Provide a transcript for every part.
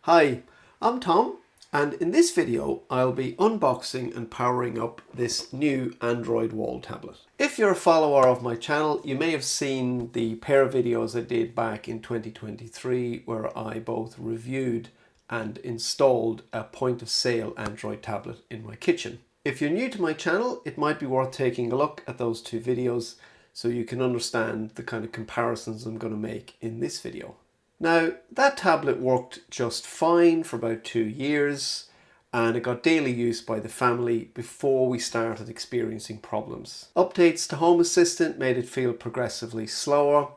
Hi, I'm Tom, and in this video I'll be unboxing and powering up this new Android wall tablet. If you're a follower of my channel, you may have seen the pair of videos I did back in 2023 where I both reviewed and installed a point-of-sale Android tablet in my kitchen. If you're new to my channel, it might be worth taking a look at those two videos so you can understand the kind of comparisons I'm going to make in this video. Now, that tablet worked just fine for about 2 years, and it got daily use by the family before we started experiencing problems. Updates to Home Assistant made it feel progressively slower.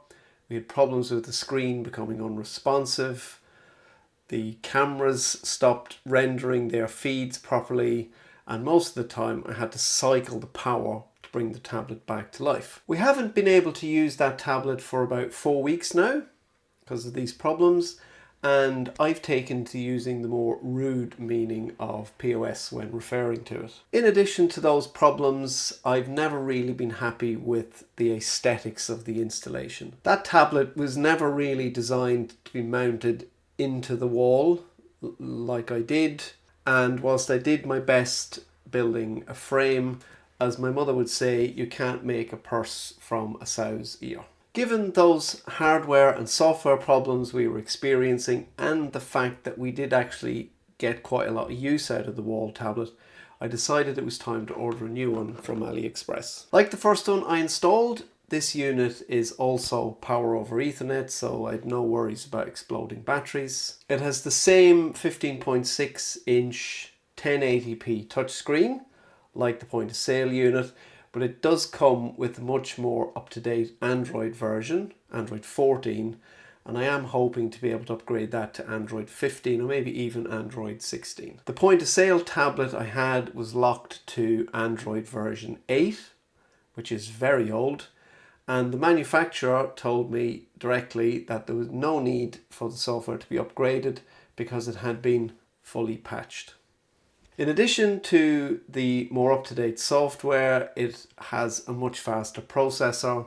We had problems with the screen becoming unresponsive. The cameras stopped rendering their feeds properly, and most of the time I had to cycle the power to bring the tablet back to life. We haven't been able to use that tablet for about 4 weeks now because of these problems, and I've taken to using the more rude meaning of POS when referring to it. In addition to those problems, I've never really been happy with the aesthetics of the installation. That tablet was never really designed to be mounted into the wall like I did, and whilst I did my best building a frame, as my mother would say, you can't make a purse from a sow's ear. Given those hardware and software problems we were experiencing and the fact that we did actually get quite a lot of use out of the wall tablet, I decided it was time to order a new one from AliExpress. Like the first one I installed, this unit is also power over Ethernet, so I had no worries about exploding batteries. It has the same 15.6-inch 1080p touchscreen like the point of sale unit, but it does come with a much more up-to-date Android version, Android 14, and I am hoping to be able to upgrade that to Android 15 or maybe even Android 16. The point-of-sale tablet I had was locked to Android version 8, which is very old, and the manufacturer told me directly that there was no need for the software to be upgraded because it had been fully patched. In addition to the more up-to-date software, it has a much faster processor,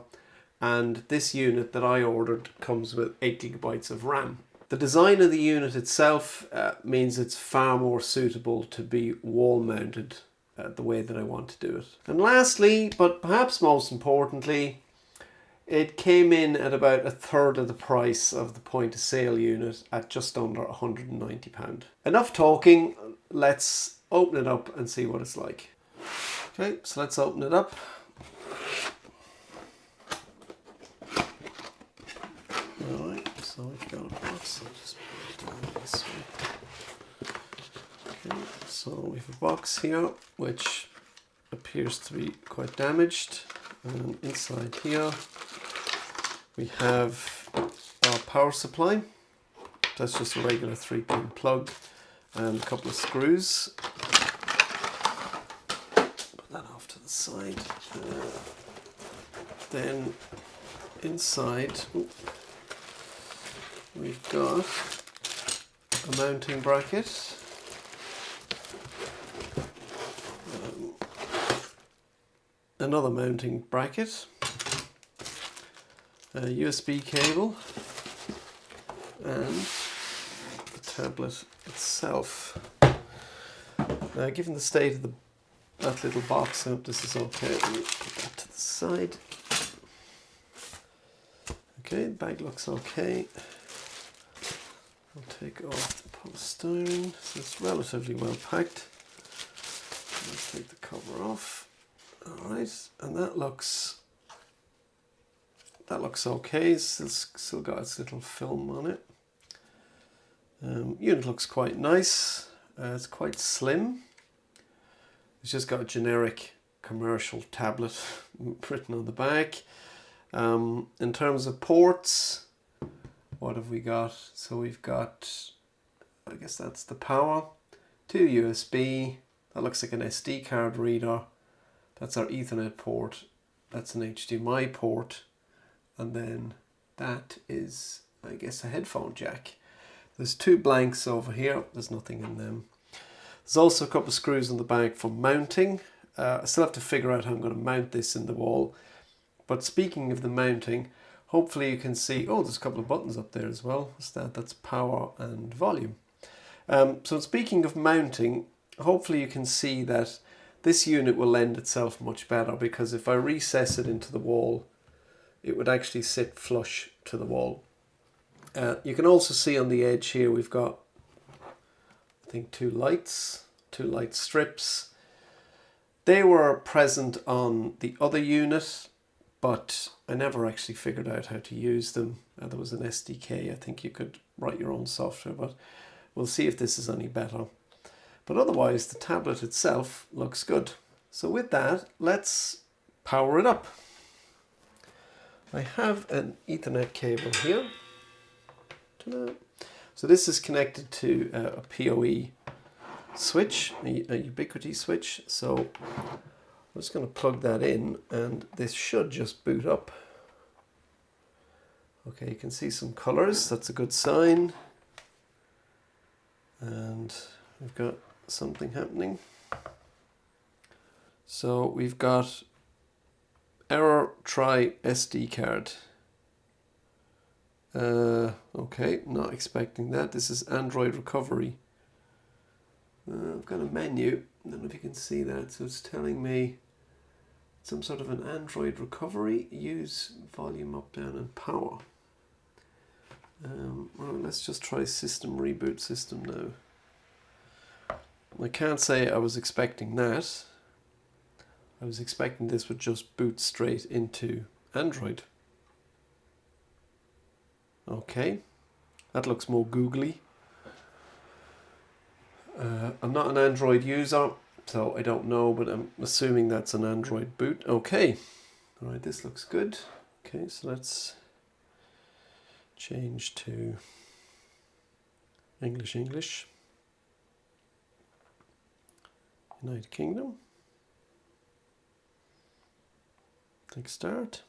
and this unit that I ordered comes with 8 GB of RAM. The design of the unit itself means it's far more suitable to be wall-mounted the way that I want to do it. And lastly, but perhaps most importantly, it came in at about 1/3 of the price of the point-of-sale unit at just under £190. Enough talking, let's open it up and see what it's like. Okay, so let's open it up. Alright, so we've got a box. I'll just put it down this way. Okay, so we have a box here which appears to be quite damaged. And inside here we have our power supply. That's just a regular 3-pin plug and a couple of screws. Put that off to the side. Then inside we've got a mounting bracket, another mounting bracket, a USB cable, and the tablet itself. Now, given the state of that little box, I hope this is okay. Let me put that to the side. Okay, the bag looks okay. I'll take off the polystyrene, so it's relatively well packed. Let's take the cover off. Alright, and that looks okay. It's still got its little film on it. Unit looks quite nice. It's quite slim. It's just got a generic commercial tablet written on the back. In terms of ports, what have we got? So we've got, I guess that's the power, 2 USB, that looks like an SD card reader, that's our Ethernet port, that's an HDMI port, and then that is, I guess, a headphone jack. There's 2 blanks over here, there's nothing in them. There's also a couple of screws on the back for mounting. I still have to figure out how I'm going to mount this in the wall. But speaking of the mounting, hopefully you can see, oh, there's a couple of buttons up there as well. What's that? That's power and volume. So speaking of mounting, hopefully you can see that this unit will lend itself much better, because if I recess it into the wall, it would actually sit flush to the wall. You can also see on the edge here we've got, I think, two light strips. They were present on the other unit, but I never actually figured out how to use them. There was an SDK, I think you could write your own software, but we'll see if this is any better. But otherwise, the tablet itself looks good. So with that, let's power it up. I have an Ethernet cable here. Ta-da. So this is connected to a PoE switch, a Ubiquiti switch. So I'm just going to plug that in, and this should just boot up. Okay, you can see some colors. That's a good sign. And we've got something happening. So we've got error, try SD card. Okay, not expecting that. This is Android recovery. I've got a menu. I don't know if you can see that. So it's telling me some sort of an Android recovery. Use volume up, down, and power. Well, let's just try system reboot system now. I can't say I was expecting that. I was expecting this would just boot straight into Android. Okay, that looks more googly. I'm not an Android user, so I don't know, but I'm assuming that's an Android boot. Okay, all right, this looks good. Okay, so let's change to English. United Kingdom. Click start.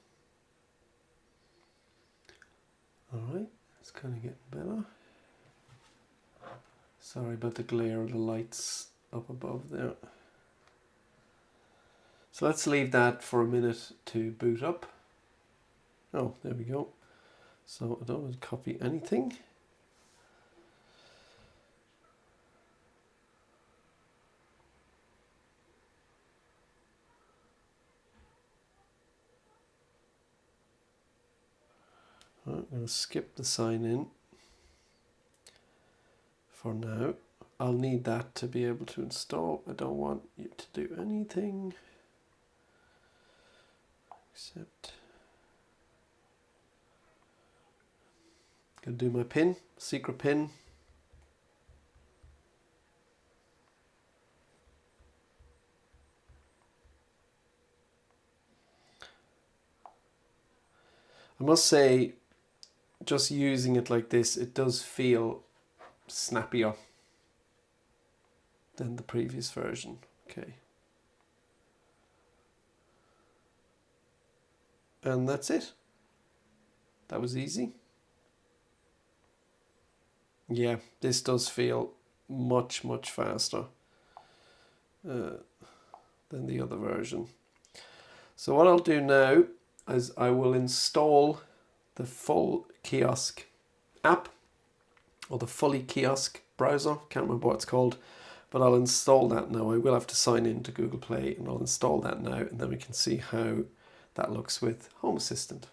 Alright, it's kind of getting better. Sorry about the glare of the lights up above there. So let's leave that for a minute to boot up. Oh, there we go. So I don't want to copy anything. I'm going to skip the sign in for now. I'll need that to be able to install. I don't want you to do anything except going to do my pin, secret pin. I must say, just using it like this, it does feel snappier than the previous version. Okay. And that's it. That was easy. Yeah, this does feel much faster than the other version. So what I'll do now is I will install the full kiosk app, or the fully kiosk browser, can't remember what it's called, but I'll install that now. I will have to sign in to Google Play, and I'll install that now, and then we can see how that looks with Home Assistant.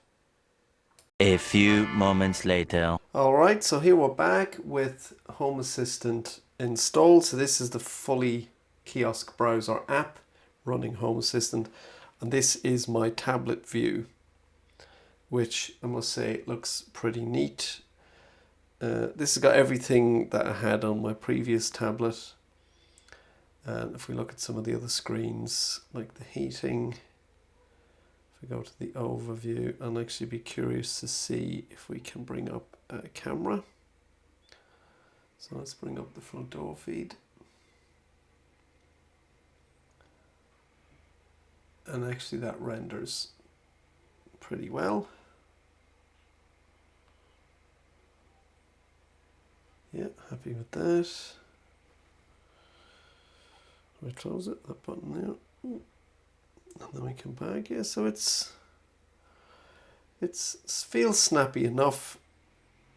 A few moments later. Alright, so here we're back with Home Assistant installed. So this is the fully kiosk browser app running Home Assistant, and this is my tablet view, which I must say looks pretty neat. This has got everything that I had on my previous tablet. And if we look at some of the other screens, like the heating, if we go to the overview, I'll actually be curious to see if we can bring up a camera. So let's bring up the front door feed. And actually that renders pretty well. Yeah, happy with that. We close it, that button there. And then we come back. Yeah, so it feels snappy enough.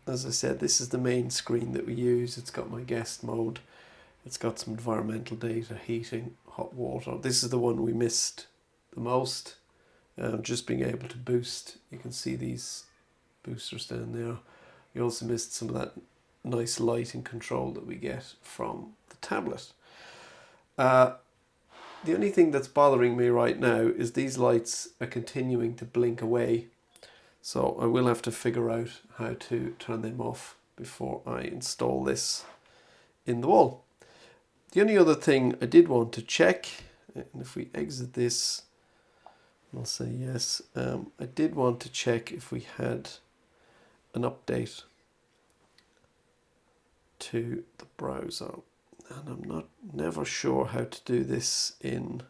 as I said, this is the main screen that we use. It's got my guest mode. It's got some environmental data, heating, hot water. This is the one we missed the most. Just being able to boost. You can see these boosters down there. We also missed some of that nice lighting control that we get from the tablet. The only thing that's bothering me right now is these lights are continuing to blink away. So I will have to figure out how to turn them off before I install this in the wall. The only other thing I did want to check, and if we exit this, I'll say yes. I did want to check if we had an update to the browser, and I'm never sure how to do this in.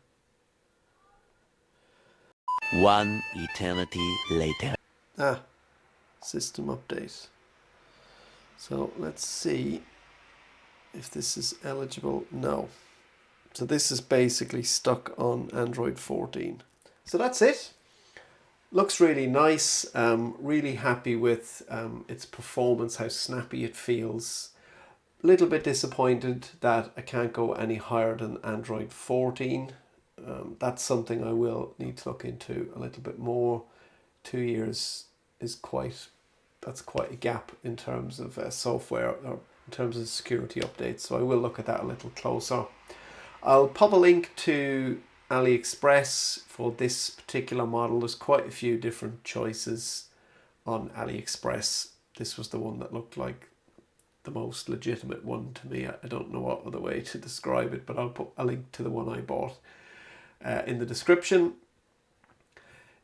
One eternity later. System update. So let's see if this is eligible. No. So this is basically stuck on Android 14. So that's it. Looks really nice. Really happy with its performance, how snappy it feels. A little bit disappointed that I can't go any higher than Android 14. That's something I will need to look into a little bit more. 2 years is quite a gap in terms of software or in terms of security updates. So I will look at that a little closer. I'll pop a link to AliExpress for this particular model. There's quite a few different choices on AliExpress. This was the one that looked like the most legitimate one to me. I don't know what other way to describe it, but I'll put a link to the one I bought in the description.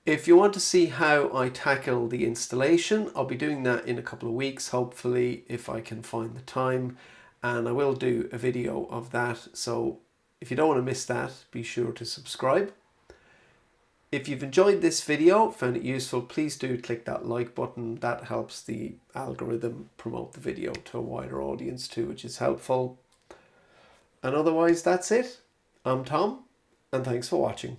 If you want to see how I tackle the installation, I'll be doing that in a couple of weeks, hopefully, if I can find the time. And I will do a video of that. So if you don't want to miss that, be sure to subscribe. If you've enjoyed this video, found it useful, please do click that like button. That helps the algorithm promote the video to a wider audience too, which is helpful. And otherwise, that's it. I'm Tom, and thanks for watching.